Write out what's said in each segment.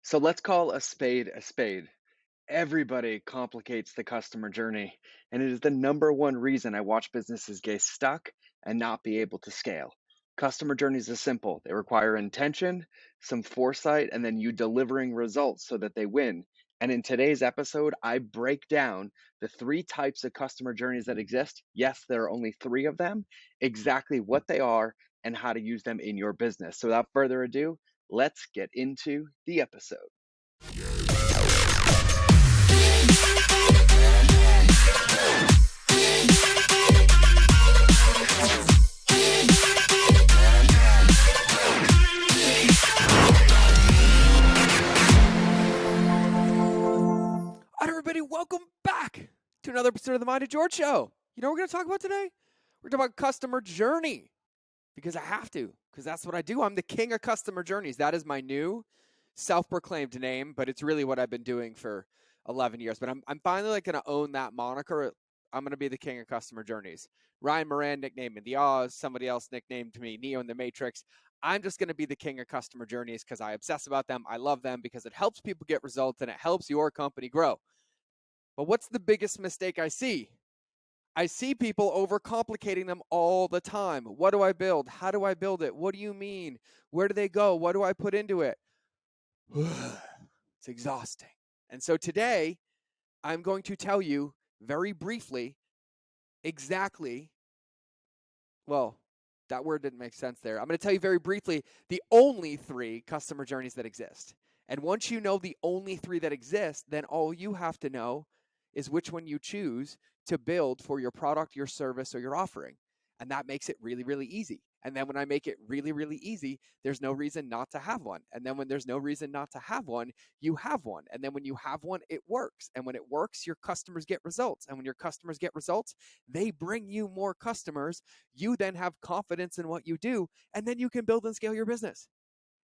So let's call a spade a spade. Everybody complicates the customer journey, and it is the number one reason I watch businesses get stuck and not be able to scale. Customer journeys are simple. They require intention, some foresight, and then you delivering results so that they win. And in today's episode, I break down the three types of customer journeys that exist. Yes, there are only three of them, exactly what they are, and how to use them in your business. So without further ado, let's get into the episode. All right, everybody, welcome back to another episode of the Mind of George Show. You know what we're going to talk about today? We're talking about customer journey because I have to, because that's what I do. I'm the king of customer journeys. That is my new self-proclaimed name, but it's really what I've been doing for 11 years. But I'm finally going to own that moniker. I'm going to be the king of customer journeys. Ryan Moran nicknamed me the Oz. Somebody else nicknamed me Neo in the Matrix. I'm just going to be the king of customer journeys because I obsess about them. I love them because it helps people get results and it helps your company grow. But what's the biggest mistake I see? I see people overcomplicating them all the time. What do I build? How do I build it? What do you mean? Where do they go? What do I put into it? It's exhausting. And so today, I'm going to tell you very briefly exactly, well, that word didn't make sense there. I'm going to tell you very briefly the only three customer journeys that exist. And once you know the only three that exist, then all you have to know is which one you choose to build for your product, your service, or your offering. And that makes it really, really easy. And then when I make it really, really easy, there's no reason not to have one. And then when there's no reason not to have one, you have one. And then when you have one, it works. And when it works, your customers get results. And when your customers get results, they bring you more customers. You then have confidence in what you do, and then you can build and scale your business.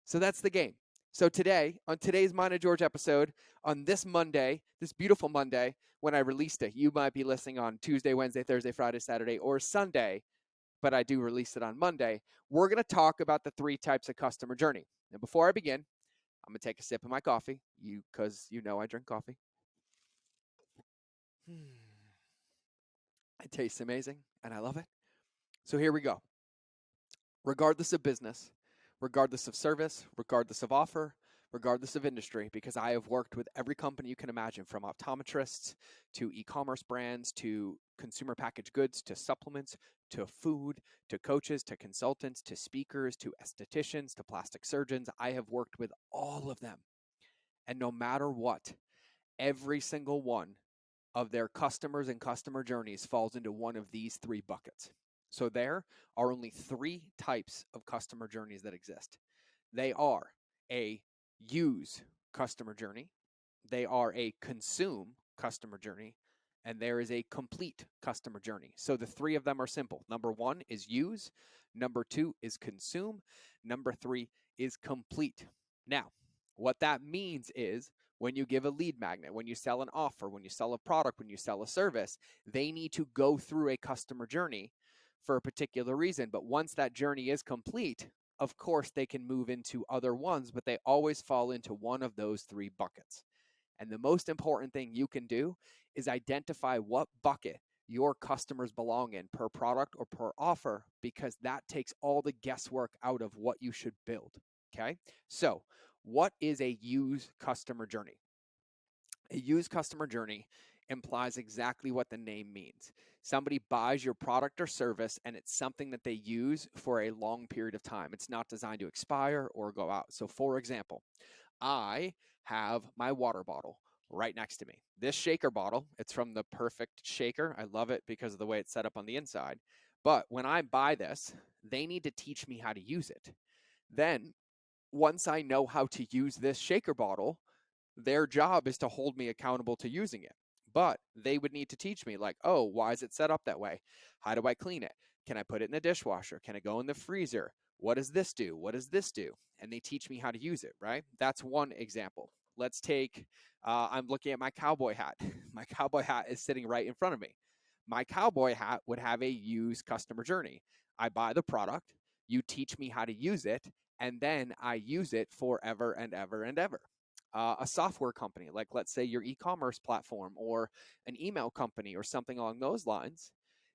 So that's the game. So today, on today's Mind of George episode, on this Monday, this beautiful Monday, when I released it, you might be listening on Tuesday, Wednesday, Thursday, Friday, Saturday, or Sunday, but I do release it on Monday. We're going to talk about the three types of customer journey. And before I begin, I'm going to take a sip of my coffee, because you know I drink coffee. It tastes amazing, and I love it. So here we go. Regardless of business, regardless of service, regardless of offer, regardless of industry, because I have worked with every company you can imagine, from optometrists to e-commerce brands to consumer packaged goods to supplements to food to coaches to consultants to speakers to estheticians to plastic surgeons. I have worked with all of them. And no matter what, every single one of their customers and customer journeys falls into one of these three buckets. So there are only three types of customer journeys that exist. They are a use customer journey, they are a consume customer journey, and there is a complete customer journey. So the three of them are simple. Number one is use, number two is consume, number three is complete. Now, what that means is when you give a lead magnet, when you sell an offer, when you sell a product, when you sell a service, they need to go through a customer journey for a particular reason. But once that journey is complete, of course, they can move into other ones, but they always fall into one of those three buckets. And the most important thing you can do is identify what bucket your customers belong in per product or per offer, because that takes all the guesswork out of what you should build. Okay? So, what is a use customer journey? A use customer journey implies exactly what the name means. Somebody buys your product or service, and it's something that they use for a long period of time. It's not designed to expire or go out. So, for example, I have my water bottle right next to me. This shaker bottle, it's from the Perfect Shaker. I love it because of the way it's set up on the inside. But when I buy this, they need to teach me how to use it. Then, once I know how to use this shaker bottle, their job is to hold me accountable to using it. But they would need to teach me, like, oh, why is it set up that way? How do I clean it? Can I put it in the dishwasher? Can it go in the freezer? What does this do? What does this do? And they teach me how to use it, right? That's one example. Let's take, I'm looking at my cowboy hat. My cowboy hat is sitting right in front of me. My cowboy hat would have a use customer journey. I buy the product, you teach me how to use it, and then I use it forever and ever and ever. a software company, like let's say your e-commerce platform or an email company or something along those lines,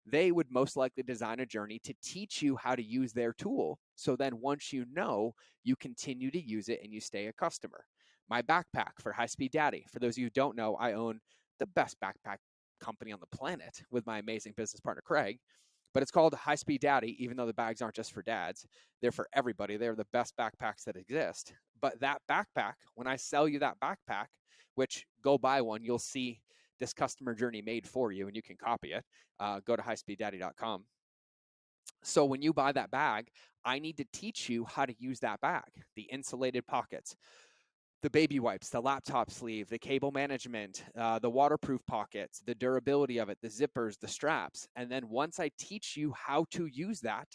they would most likely design a journey to teach you how to use their tool. So then once you know, you continue to use it and you stay a customer. My backpack for High Speed Daddy. For those of you who don't know, I own the best backpack company on the planet with my amazing business partner, Craig. But it's called High Speed Daddy, even though the bags aren't just for dads. They're for everybody. They're the best backpacks that exist. But that backpack, when I sell you that backpack, which go buy one, you'll see this customer journey made for you and you can copy it. Go to highspeeddaddy.com. So when you buy that bag, I need to teach you how to use that bag, the insulated pockets, the baby wipes, the laptop sleeve, the cable management, the waterproof pockets, the durability of it, the zippers, the straps. And then once I teach you how to use that,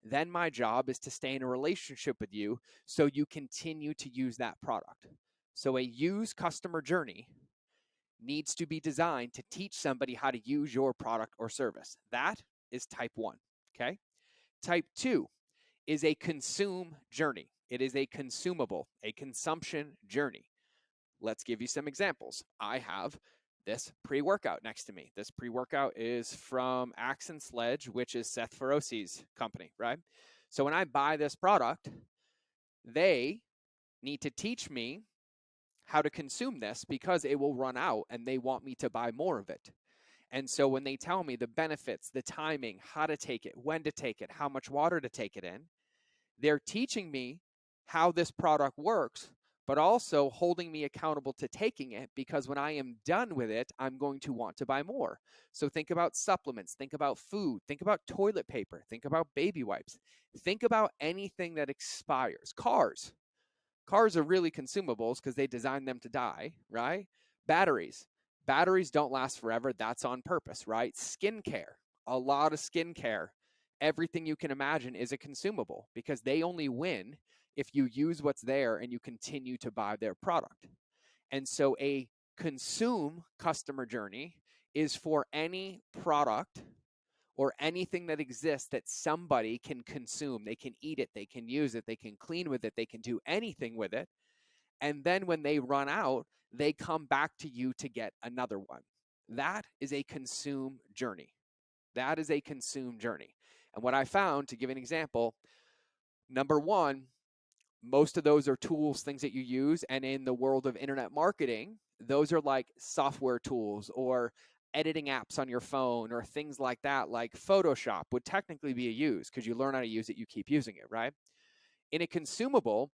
then my job is to stay in a relationship with you so you continue to use that product. So a used customer journey needs to be designed to teach somebody how to use your product or service. That is type 1, okay? Type 2 is a consume journey. It is a consumable, a consumption journey. Let's give you some examples. I have this pre-workout next to me. This pre-workout is from Axe and Sledge, which is Seth Feroci's company, right? So when I buy this product, they need to teach me how to consume this because it will run out and they want me to buy more of it. And so when they tell me the benefits, the timing, how to take it, when to take it, how much water to take it in, they're teaching me how this product works, but also holding me accountable to taking it because when I am done with it, I'm going to want to buy more. So think about supplements, think about food, think about toilet paper, think about baby wipes, think about anything that expires. Cars. Cars are really consumables because they design them to die, right? Batteries. Batteries don't last forever. That's on purpose, right? Skincare. A lot of skincare. Everything you can imagine is a consumable because they only win if you use what's there and you continue to buy their product. And so a consume customer journey is for any product or anything that exists that somebody can consume. They can eat it, they can use it, they can clean with it, they can do anything with it. And then when they run out, they come back to you to get another one. That is a consume journey. That is a consume journey. And what I found, to give an example, number one, most of those are tools, things that you use. And in the world of internet marketing, those are like software tools or editing apps on your phone or things like that, like Photoshop would technically be a use because you learn how to use it, you keep using it, right? In a consumable,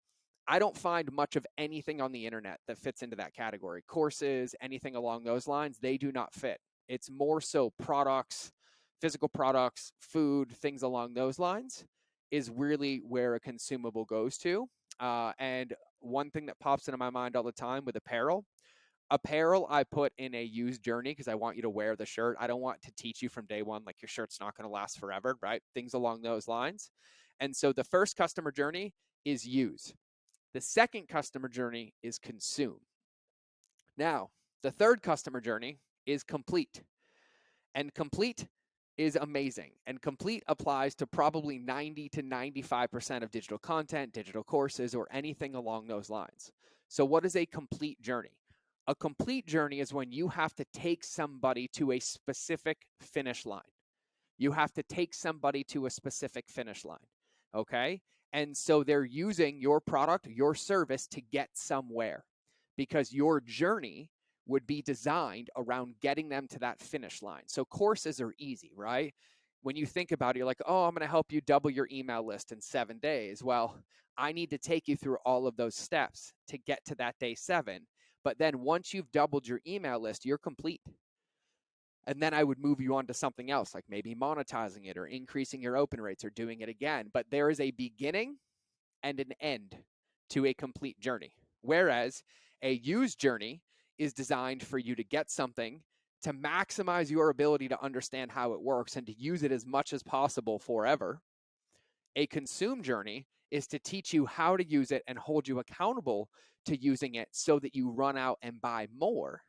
I don't find much of anything on the internet that fits into that category. Courses, anything along those lines, they do not fit. It's more so products, physical products, food, things along those lines is really where a consumable goes to. And one thing that pops into my mind all the time with apparel I put in a used journey because I want you to wear the shirt. I don't want to teach you from day one, like your shirt's not going to last forever, right? Things along those lines. And so the first customer journey is use. The second customer journey is consume. Now, the third customer journey is complete. And complete is amazing. And complete applies to probably 90 to 95% of digital content, digital courses, or anything along those lines. So, what is a complete journey? A complete journey is when you have to take somebody to a specific finish line. You have to take somebody to a specific finish line. Okay. And so they're using your product, your service to get somewhere because your journey would be designed around getting them to that finish line. So courses are easy, right? When you think about it, you're like, oh, I'm going to help you double your email list in 7 days. Well, I need to take you through all of those steps to get to that day 7. But then once you've doubled your email list, you're complete. And then I would move you on to something else, like maybe monetizing it or increasing your open rates or doing it again. But there is a beginning and an end to a complete journey. Whereas a used journey is designed for you to get something to maximize your ability to understand how it works and to use it as much as possible forever. A consume journey is to teach you how to use it and hold you accountable to using it so that you run out and buy more.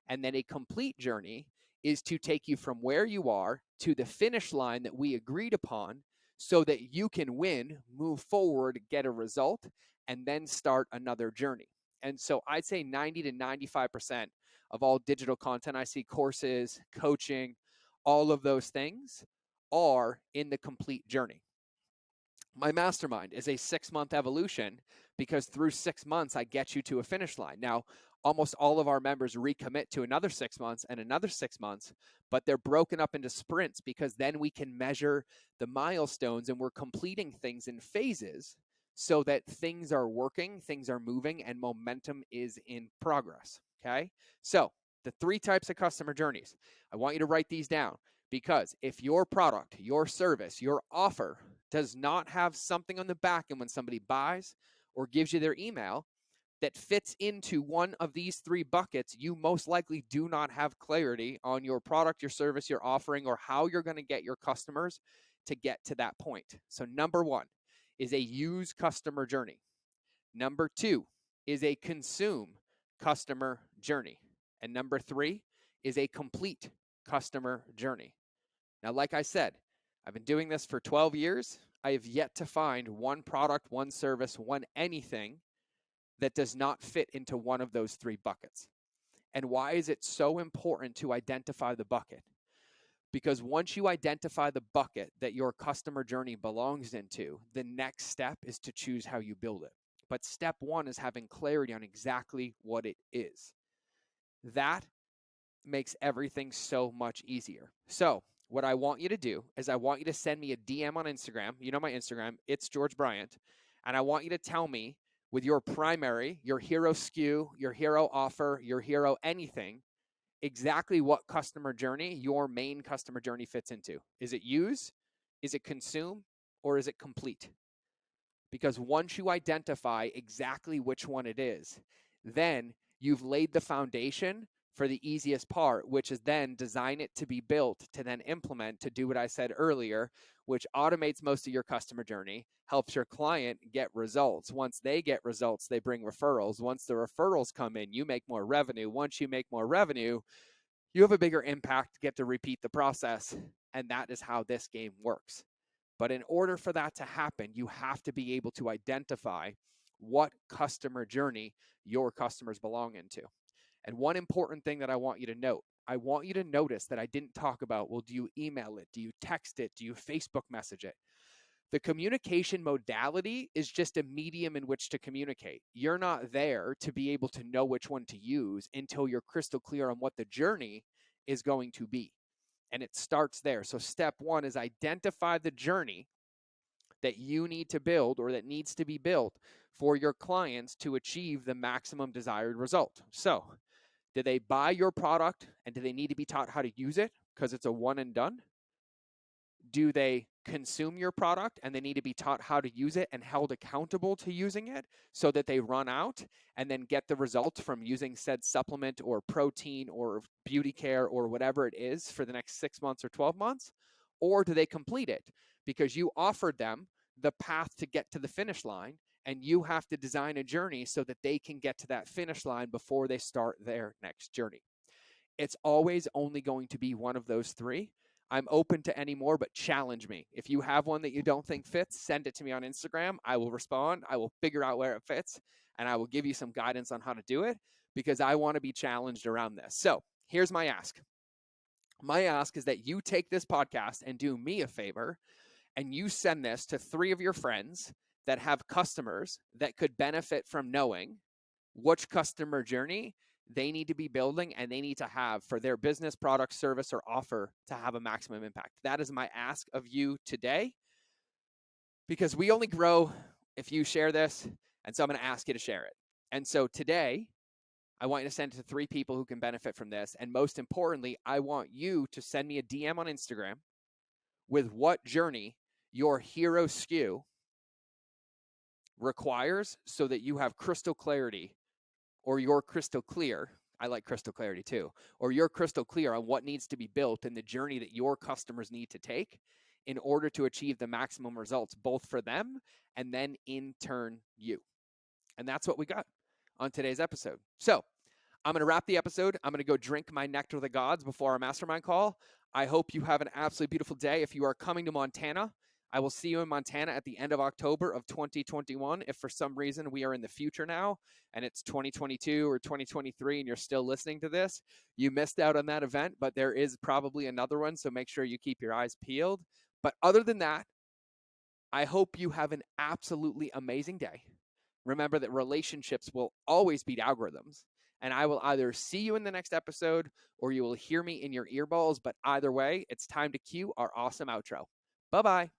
And then a complete journey is to take you from where you are to the finish line that we agreed upon so that you can win, move forward, get a result, and then start another journey. And so I'd say 90 to 95% of all digital content I see, courses, coaching, all of those things are in the complete journey. My mastermind is a 6-month evolution because through 6 months, I get you to a finish line. Now, almost all of our members recommit to another 6 months and another 6 months, but they're broken up into sprints because then we can measure the milestones and we're completing things in phases so that things are working, things are moving, and momentum is in progress. Okay. So, the 3 types of customer journeys, I want you to write these down because if your product, your service, your offer does not have something on the back end when somebody buys or gives you their email that fits into one of these 3 buckets, you most likely do not have clarity on your product, your service, your offering, or how you're going to get your customers to get to that point. So, number 1 is a use customer journey. Number 2 is a consume customer journey. And number 3 is a complete customer journey. Now, like I said, I've been doing this for 12 years. I have yet to find one product, one service, one anything that does not fit into one of those 3 buckets. And why is it so important to identify the bucket? Because once you identify the bucket that your customer journey belongs into, the next step is to choose how you build it. But step 1 is having clarity on exactly what it is. That makes everything so much easier. So, what I want you to do is I want you to send me a DM on Instagram. You know my Instagram, it's George Bryant. And I want you to tell me with your primary, your hero SKU, your hero offer, your hero anything, exactly what customer journey your main customer journey fits into. Is it use? Is it consume? Or is it complete? Because once you identify exactly which one it is, then you've laid the foundation for the easiest part, which is then design it to be built to then implement to do what I said earlier, which automates most of your customer journey, helps your client get results. Once they get results, they bring referrals. Once the referrals come in, you make more revenue. Once you make more revenue, you have a bigger impact, get to repeat the process. And that is how this game works. But in order for that to happen, you have to be able to identify what customer journey your customers belong into. And one important thing that I want you to note, I want you to notice that I didn't talk about, well, do you email it? Do you text it? Do you Facebook message it? The communication modality is just a medium in which to communicate. You're not there to be able to know which one to use until you're crystal clear on what the journey is going to be. And it starts there. So step 1 is identify the journey that you need to build or that needs to be built for your clients to achieve the maximum desired result. So, do they buy your product and do they need to be taught how to use it because it's a one and done? Do they consume your product and they need to be taught how to use it and held accountable to using it so that they run out and then get the results from using said supplement or protein or beauty care or whatever it is for the next 6 months or 12 months? Or do they complete it because you offered them the path to get to the finish line and you have to design a journey so that they can get to that finish line before they start their next journey? It's always only going to be one of those 3. I'm open to any more, but challenge me. If you have one that you don't think fits, send it to me on Instagram. I will respond. I will figure out where it fits, and I will give you some guidance on how to do it because I want to be challenged around this. So here's my ask. My ask is that you take this podcast and do me a favor, and you send this to 3 of your friends that have customers that could benefit from knowing which customer journey they need to be building and they need to have for their business, product, service, or offer to have a maximum impact. That is my ask of you today because we only grow if you share this. And so I'm going to ask you to share it. And so today, I want you to send it to 3 people who can benefit from this. And most importantly, I want you to send me a DM on Instagram with what journey your hero SKU requires so that you have crystal clarity or you're crystal clear. I like crystal clarity too. Or you're crystal clear on what needs to be built in the journey that your customers need to take in order to achieve the maximum results, both for them and then in turn you. And that's what we got on today's episode. So I'm going to wrap the episode. I'm going to go drink my nectar of the gods before our mastermind call. I hope you have an absolutely beautiful day. If you are coming to Montana, I will see you in Montana at the end of October of 2021. If for some reason we are in the future now and it's 2022 or 2023 and you're still listening to this, you missed out on that event, but there is probably another one. So make sure you keep your eyes peeled. But other than that, I hope you have an absolutely amazing day. Remember that relationships will always beat algorithms. And I will either see you in the next episode or you will hear me in your earballs. But either way, it's time to cue our awesome outro. Bye bye.